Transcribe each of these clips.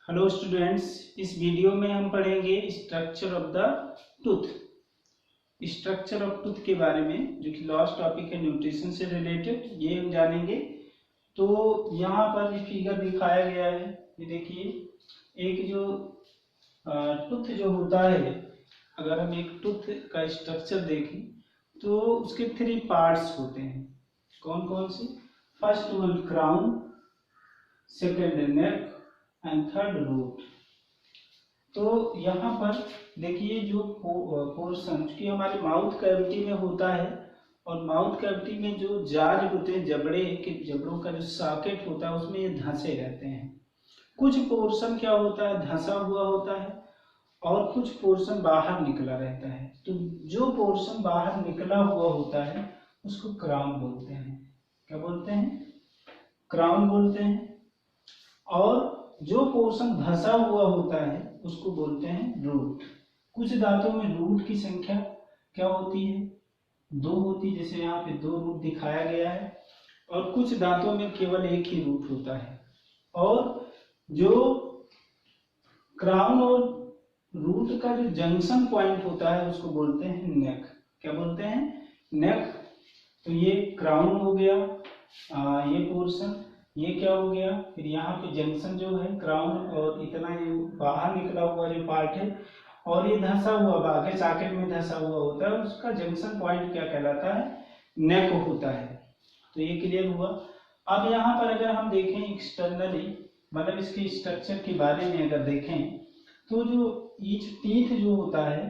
Hello students, इस video में हम पढ़ेंगे structure of the tooth. Structure of tooth के बारे में, जो कि लास्ट टॉपिक है न्यूट्रिशन से रिलेटेड, ये हम जानेंगे। तो यहाँ पर ये फिगर दिखाया गया है, ये देखिए। एक जो टूथ जो होता है, अगर हम एक टूथ का स्ट्रक्चर देखें तो उसके 3 पार्ट्स होते हैं। कौन कौन से? First one crown, second neck and third root. तो यहाँ पर देखिए, जो पोर्शन की हमारे माउथ कैविटी में होता है, और माउथ कैविटी में जो जाज होते हैं, जबड़ों का जो सॉकेट होता है, उसमें ये धंसे रहते हैं। कुछ पोर्शन क्या होता है, धंसा हुआ होता है, और कुछ पोर्शन बाहर निकला रहता है। तो जो पोर्शन बाहर निकला हुआ होता है उसको क्राउन बोलते हैं। क्या बोलते हैं? क्राउन बोलते हैं। और जो पोर्शन धंसा हुआ होता है उसको बोलते हैं रूट। कुछ दांतों में रूट की संख्या क्या होती है? 2 होती है, जैसे यहाँ पे 2 रूट दिखाया गया है। और कुछ दांतों में केवल एक ही रूट होता है। और जो क्राउन और रूट का जो जंक्शन पॉइंट होता है उसको बोलते हैं नेक। क्या बोलते हैं? नेक। तो ये क्राउन हो गया, ये पोर्शन, ये क्या हो गया, फिर यहाँ पे जंक्शन जो है क्राउन और इतना ये बाहर निकला हुआ जो पार्ट है, और ये धंसा हुआ बाकी सॉकेट में धंसा हुआ होता है, उसका जंक्शन पॉइंट क्या कहलाता है? नेक होता है। तो ये क्लियर हुआ। अब यहाँ पर अगर हम देखें एक्सटर्नली, मतलब इसके स्ट्रक्चर के बारे में अगर देखें, तो जो ईच टीथ जो होता है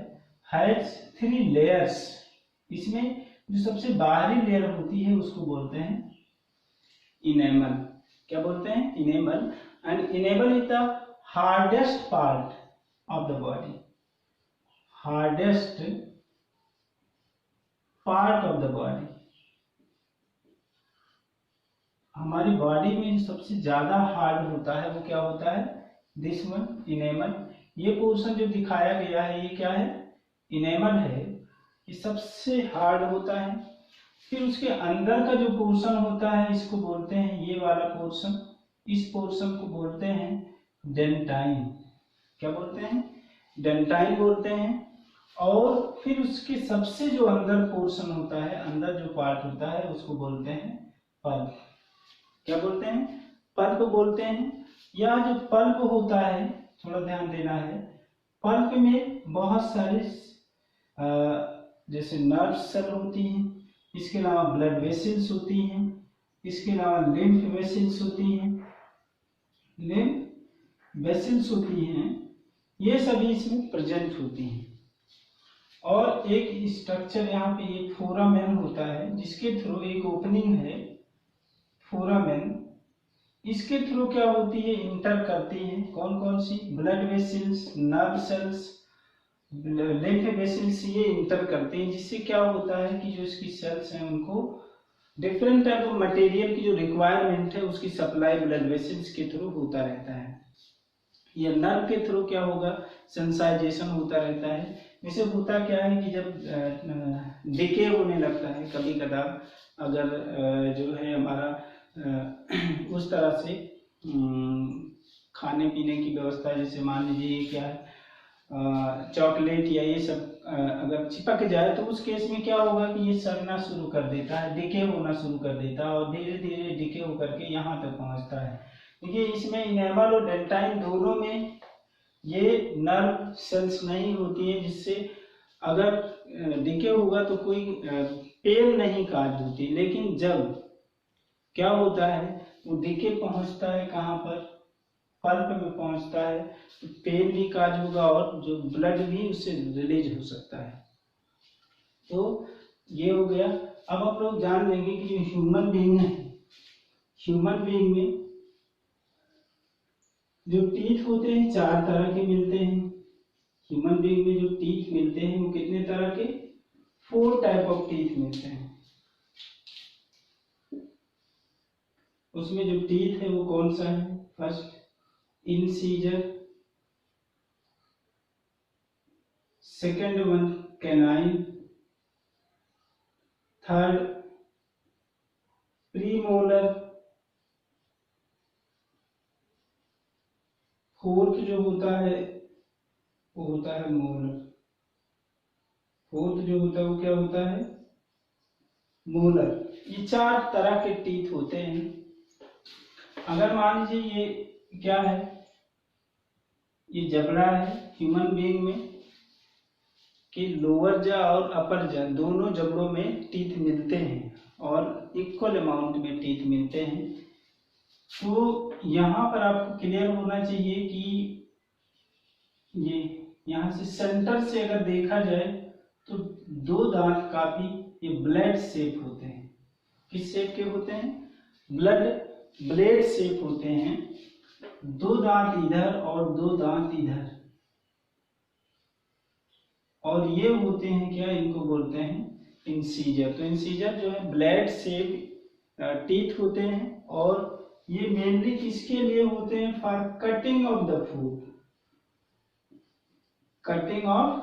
हैज 3 लेयर्स। इसमें जो सबसे बाहरी लेयर होती है उसको बोलते हैं इनेमल। क्या बोलते हैं? Enamel. And enamel is the hardest part of the body. Hardest part of the body. हमारी बॉडी में जो सबसे ज्यादा हार्ड होता है वो क्या होता है? This one, enamel. ये पोर्शन जो दिखाया गया है ये क्या है? इनेमल है। ये सबसे हार्ड होता है। फिर उसके अंदर का जो पोर्शन होता है इसको बोलते हैं, ये वाला पोर्शन, इस पोर्शन को बोलते हैं डेंटाइन। क्या बोलते हैं? डेंटाइन बोलते हैं। और फिर उसके सबसे जो अंदर पोर्शन होता है, अंदर जो पार्ट होता है, उसको बोलते हैं पल्प। क्या बोलते हैं? पल्प बोलते हैं। यह जो पल्प होता है, थोड़ा ध्यान देना है, पल्प में बहुत सारे जैसे नर्व सेल होती हैं, इसके अलावा ब्लड वेसल्स होती हैं, इसके अलावा लिम्फ वेसल्स होती हैं, लिम्फ वेसल्स होती हैं, ये सभी इसमें प्रेजेंट होती हैं। और एक स्ट्रक्चर यहाँ पे एक फोरामेन होता है, जिसके थ्रू एक ओपनिंग है, फोरामेन। इसके थ्रू क्या होती है? इंटर करती है कौन कौन सी? Blood vessels, nerve cells, lymph vessels, ये इंटर करते हैं। जिससे क्या होता है कि जो इसकी सेल्स हैं उनको डिफरेंट टाइप ऑफ मटेरियल की जो रिक्वायरमेंट है उसकी सप्लाई ब्लड वेसल्स के थ्रू होता रहता है। या नर्व के थ्रू क्या होगा? सेंसाइजेशन होता रहता है। जैसे होता क्या है कि जब डिके होने लगता है कभी कदार, अगर जो है हमारा उस तरह से खाने पीने की व्यवस्था, जैसे मान लीजिए क्या है, चॉकलेट या ये सब अगर चिपक जाए, तो उस केस में क्या होगा कि ये सड़ना शुरू कर देता है, डिके होना शुरू कर देता है, और धीरे धीरे डिके होकर के यहाँ तक पहुँचता है। देखिए, इसमें इनेमल और डेंटाइन दोनों में ये नर्व सेल्स नहीं होती है, जिससे अगर डिके होगा तो कोई पेन नहीं काज होती। लेकिन जब क्या होता है, वो डिके पहुंचता है कहाँ पर? पल्प में पहुंचता है, तो पेन भी काज होगा और जो ब्लड भी उससे रिलीज हो सकता है। तो ये हो गया। अब आप लोग जान लेंगे कि जो ह्यूमन बीइंग है, ह्यूमन बीइंग में जो टीथ होते हैं 4 तरह के मिलते हैं। ह्यूमन बीइंग में जो टीथ मिलते हैं वो कितने तरह के? 4 टाइप ऑफ टीथ मिलते हैं। उसमें जो टीथ है वो कौन सा है? First incisor, second one canine, third premolar, fourth जो होता है वो होता है मोलर। फोर्थ जो होता है वो क्या होता है? मोलर। ये 4 तरह के टीथ होते हैं। अगर मान लीजिए ये क्या है, ये जबड़ा है ह्यूमन बीइंग में कि लोअर जा और अपर जा दोनों जबड़ों में टीथ मिलते हैं और इक्वल अमाउंट में टीथ मिलते हैं। तो यहाँ पर आपको क्लियर होना चाहिए कि ये यहाँ से सेंटर से अगर देखा जाए तो 2 दांत काफी ये ब्लेड शेप होते हैं। किस शेप के होते हैं? ब्लेड शेप होते हैं। 2 दांत इधर और 2 दांत इधर, और ये होते हैं क्या, इनको बोलते हैं इंसीजर। तो इंसीजर जो है ब्लेड शेप टीथ होते हैं और ये मेनली किसके लिए होते हैं? For cutting of the food. Cutting of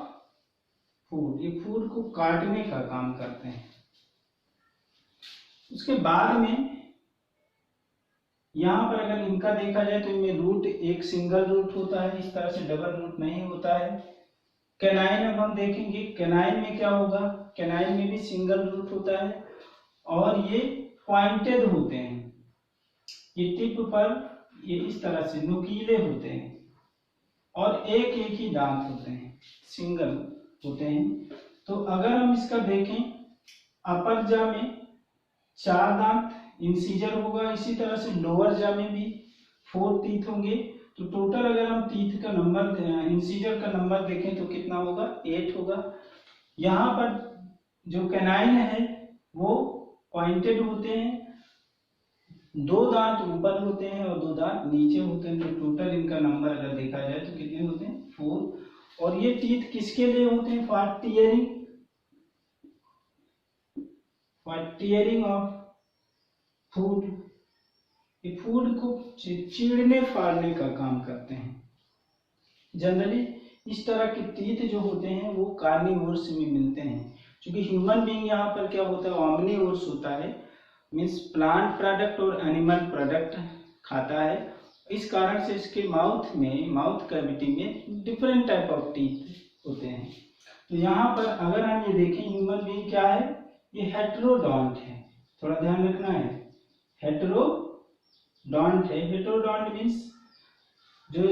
food, ये फूड को काटने का काम करते हैं। उसके बाद में यहां पर अगर इनका देखा जाए तो इनमें रूट एक सिंगल रूट होता है, इस तरह से डबल रूट नहीं होता है। कैनाइन अब हम देखेंगे, कैनाइन में क्या होगा? कैनाइन में भी सिंगल रूट होता है और ये पॉइंटेड होते हैं। ये टिप पर ये इस तरह से नुकीले होते हैं और एक ही दांत होते हैं, सिंगल होते हैं। तो अगर हम इसका देखें, अपर जा में 4 दांत इंसीजर होगा, इसी तरह से लोअर जा में भी 4 टीथ होंगे। तो टोटल अगर हम टीथ का नंबर, इंसीजर का नंबर देखें तो कितना होगा? 8 होगा। यहाँ पर जो कैनाइन है वो पॉइंटेड होते हैं, 2 दांत ऊपर होते हैं और 2 दांत नीचे होते हैं। तो टोटल इनका नंबर अगर देखा जाए तो कितने होते हैं? 4। और ये टीथ किसके लिए होते हैं? For tearing of food. ये फूड को चीरने फाड़ने का काम करते हैं। जनरली इस तरह के टीथ जो होते हैं वो कार्निवोर्स में मिलते हैं। क्योंकि ह्यूमन बीइंग यहाँ पर क्या होता है? ऑमनीवोर्स होता है, मीन्स प्लांट प्रोडक्ट और एनिमल प्रोडक्ट खाता है। इस कारण से इसके माउथ कैविटी में डिफरेंट टाइप ऑफ टीथ होते हैं। तो यहाँ पर अगर हम ये देखें, ह्यूमन बीइंग क्या है? ये हेटेरोडोंट है, थोड़ा ध्यान रखना है। हेटेरोडोंट है। हेटेरोडोंट मीन्स जो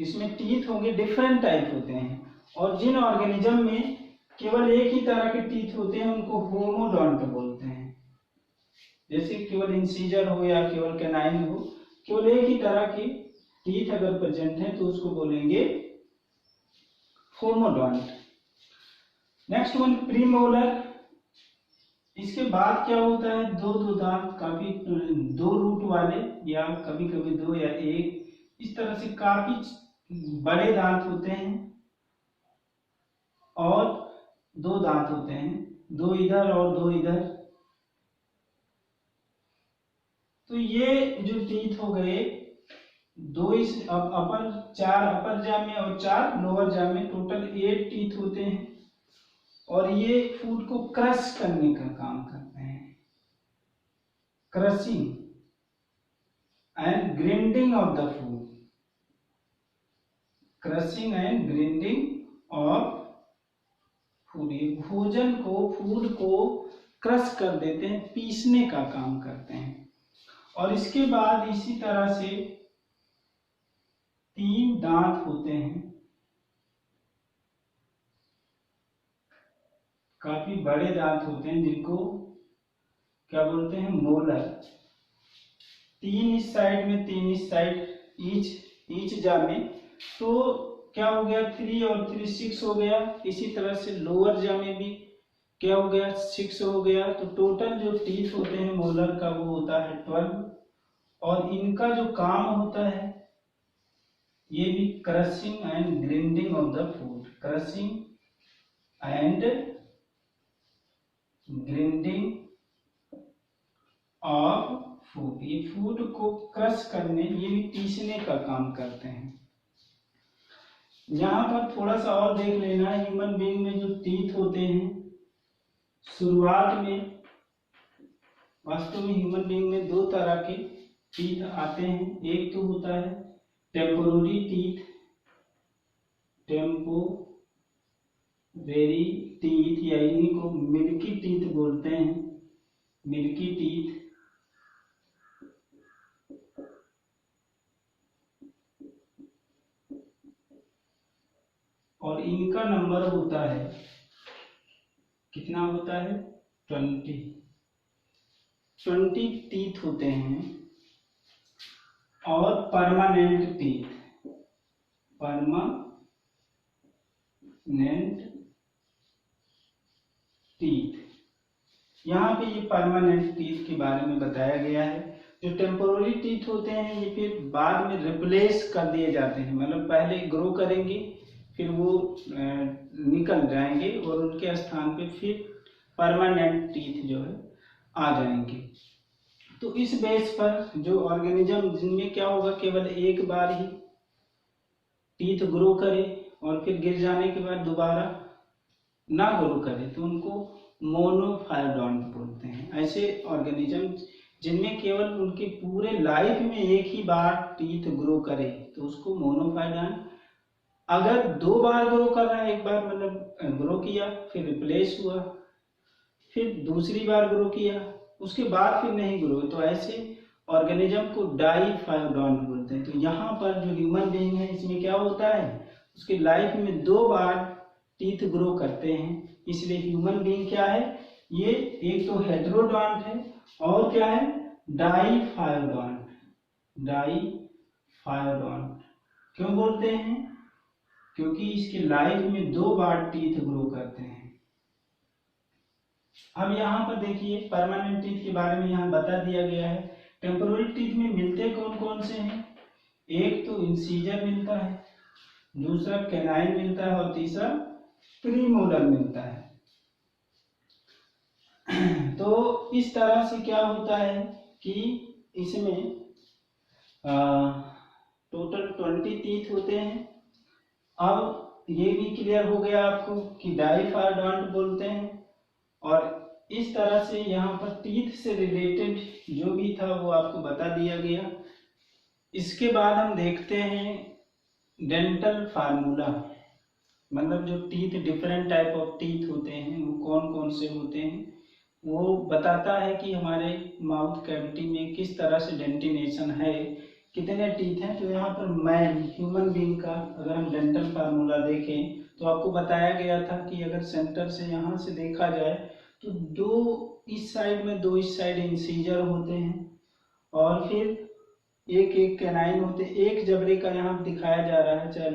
इसमें टीथ होंगे डिफरेंट टाइप होते हैं, और जिन ऑर्गेनिज्म में केवल एक ही तरह के टीथ होते हैं उनको होमोडोंट बोलते हैं। जैसे केवल इंसीजर हो या केवल कैनाइन हो, केवल एक ही तरह के टीथ अगर प्रेजेंट है तो उसको बोलेंगे होमोडोंट। Next one premolar. इसके बाद क्या होता है? 2 दांत, काफी 2 रूट वाले, या कभी कभी 2 या 1, इस तरह से काफी बड़े दांत होते हैं और 2 दांत होते हैं, 2 इधर और 2 इधर। तो ये जो टीथ हो गए 2 इस अपर 4 अपर जा में और 4 लोअर जा में, टोटल 8 टीथ होते हैं और ये फूड को क्रश करने का काम करते हैं। Crushing and grinding of the food. Crushing and grinding of food, भोजन को, फूड को क्रश कर देते हैं, पीसने का काम करते हैं। और इसके बाद इसी तरह से 3 दांत होते हैं, काफी बड़े दांत होते हैं, जिनको क्या बोलते हैं? मोलर। 3 इस साइड में, 3 इस साइड, ईच जा में। तो क्या हो गया? 3 और 3 6 हो गया। इसी तरह से लोअर जा में भी क्या हो गया? 6 हो गया। तो टोटल जो टीथ होते हैं मोलर का वो होता है 12। और इनका जो काम होता है ये भी crushing and grinding of the food. Crushing and grinding of food, ये फूड को क्रश करने, ये भी पीसने का काम करते हैं। यहाँ पर थोड़ा सा और देख लेना, ह्यूमन बीइंग में जो टीथ होते हैं, शुरुआत में वास्तव में ह्यूमन बीइंग में 2 तरह के टीथ आते हैं। एक तो होता है टेम्पोररी टीथ, टेम्पोरेरी टीथ या इन्हीं को मिल्की टीथ बोलते हैं, मिल्की टीथ। और इनका नंबर होता है, कितना होता है? 20 टीथ होते हैं। और परमानेंट टीथ, परमानेंट टीथ, यहाँ पे ये परमानेंट टीथ के बारे में बताया गया है। जो टेम्पोररी टीथ होते हैं ये फिर बाद में रिप्लेस कर दिए जाते हैं, मतलब पहले ग्रो करेंगे फिर वो निकल जाएंगे और उनके स्थान पे फिर परमानेंट टीथ जो है आ जाएंगे। तो इस बेस पर जो ऑर्गेनिज्म जिनमें क्या होगा, केवल एक बार ही टीथ ग्रो करे और फिर गिर जाने के बाद दोबारा ना ग्रो करे, तो उनको मोनोफायोडोंट बोलते हैं। ऐसे ऑर्गेनिज्म जिनमें केवल उनके पूरे लाइफ में एक ही बार टीथ ग्रो करे तो उसको मोनोफायोडोंट। अगर 2 बार ग्रो कर रहा है, एक बार मतलब ग्रो किया फिर रिप्लेस हुआ, फिर दूसरी बार ग्रो किया उसके बाद फिर नहीं ग्रो, तो ऐसे ऑर्गेनिज्म को डाईफायोडोंट बोलते हैं। तो यहाँ पर जो ह्यूमन बीइंग है इसमें क्या होता है, उसके लाइफ में 2 बार टीथ ग्रो करते हैं, इसलिए ह्यूमन बीइंग क्या है, ये एक तो हेटेरोडोंट है और क्या है, डाईफायोडोंट। डाईफायोडोंट क्यों बोलते हैं, क्योंकि इसके लाइफ में 2 बार टीथ ग्रो करते हैं। अब यहाँ पर देखिए परमानेंट टीथ के बारे में यहाँ बता दिया गया है। टेम्पोररी टीथ में मिलते कौन कौन से हैं, एक तो इंसीजर मिलता है, दूसरा कैनाइन मिलता है और तीसरा प्रीमोलर मिलता है। तो इस तरह से क्या होता है कि इसमें टोटल 20 टीथ होते हैं। अब ये भी क्लियर हो गया आपको कि डाईफायोडोंट बोलते हैं। और इस तरह से यहाँ पर टीथ से रिलेटेड जो भी था वो आपको बता दिया गया। इसके बाद हम देखते हैं डेंटल फार्मूला, मतलब जो teeth different type of teeth होते हैं वो कौन कौन से होते हैं, वो बताता है कि हमारे माउथ कैविटी में किस तरह से डेंटिनेशन है, कितने टीथ हैं। तो यहाँ पर मैन ह्यूमन बीइंग का अगर हम डेंटल फार्मूला देखें तो आपको बताया गया था कि अगर सेंटर से यहाँ से देखा जाए तो 2 इस साइड में 2 इस साइड इंसीजर होते हैं और फिर एक एक कैनाइन होते हैं। एक जबड़े का यहाँ दिखाया जा रहा है, चाहे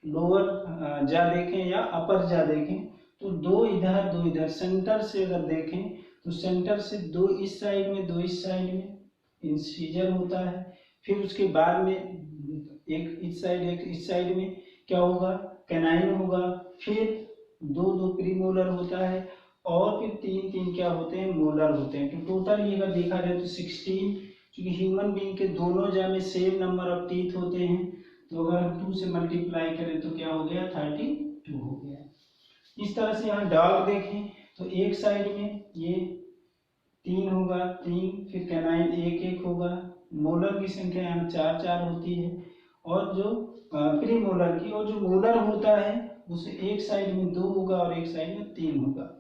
लोअर जा देखें या अपर जा देखें, तो 2 इधर 2 इधर। सेंटर से अगर देखें तो सेंटर से 2 इस साइड में 2 इस साइड में इंसीजर होता है, फिर उसके बाद में एक इस साइड एक इस साइड में क्या होगा, कैनाइन होगा, फिर 2 प्रीमोलर होता है और फिर 3 क्या होते हैं, मोलर होते हैं। तो टोटल ये अगर देखा जाए तो 16, क्योंकि ह्यूमन बीइंग के दोनों जा में सेम नंबर ऑफ टीथ होते हैं, तो अगर हम 2 से मल्टीप्लाई करें तो क्या हो गया, 32 हो गया। इस तरह से यहाँ डॉग देखें तो एक साइड में ये 3 होगा, 3, फिर कैनाइन 1 होगा, मोलर की संख्या यहाँ 4 होती है और जो प्रीमोलर की, और जो मोलर होता है उसे एक साइड में 2 होगा और एक साइड में 3 होगा।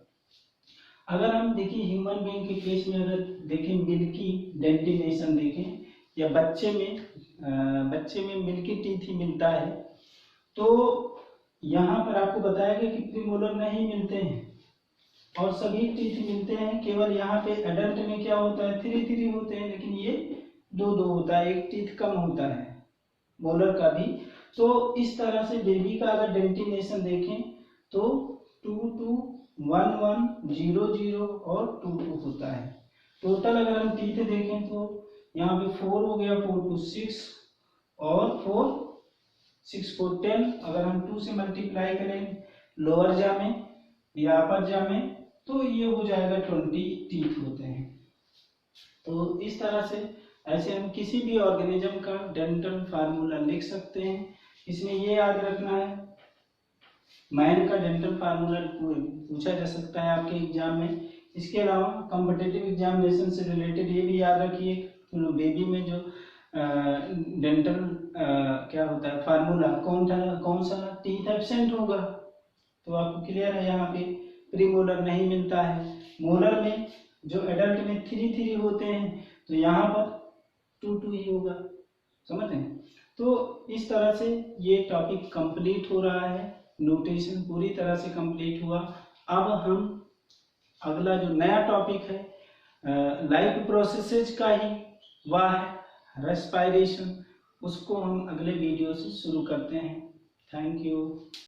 अगर हम देखिए ह्यूमन बीइंग के केस में अगर देखें मिल्की डेंटिनेशन देखें या बच्चे में मिल्की टीथ ही मिलता है, तो यहाँ पर आपको बताया गया कि प्रीमोलर नहीं मिलते हैं और सभी टीथ मिलते हैं। केवल यहाँ पे एडल्ट में क्या होता है, 3 होते हैं, लेकिन ये 2 होता है, एक टीथ कम होता है मोलर का भी। तो इस तरह से बेबी का अगर डेंटिनेशन देखें तो 2 1 1 0 0 और 2 होता है। टोटल अगर हम टीथ देखें तो यहाँ पे 4 हो गया, 4 2 6 और 4 6 4 10। अगर हम 2 से मल्टीप्लाई करें लोअर जा में या अपर जा में तो ये हो जाएगा 20 टीथ होते हैं। तो इस तरह से ऐसे हम किसी भी ऑर्गेनिज्म का डेंटल फार्मूला लिख सकते हैं। इसमें ये याद रखना है, मैन का डेंटल फार्मूला पूछा जा सकता है आपके एग्जाम में। इसके अलावा कॉम्पिटिटिव एग्जामिनेशन से रिलेटेड ये भी याद रखिए, बेबी में जो डेंटल क्या होता है फार्मूला, कौन सा टीथ एब्सेंट होगा, तो आपको क्लियर है यहाँ पे प्रीमोलर नहीं मिलता है। मोलर में जो एडल्ट में 3 होते हैं तो यहाँ पर 2 ही होगा, समझ हैं। तो इस तरह से ये टॉपिक कंप्लीट हो रहा है, नोटेशन पूरी तरह से कंप्लीट हुआ। अब हम अगला जो नया टॉपिक है लाइफ प्रोसेसेज का ही, वह है रेस्पायरेशन, उसको हम अगले वीडियो से शुरू करते हैं। Thank you.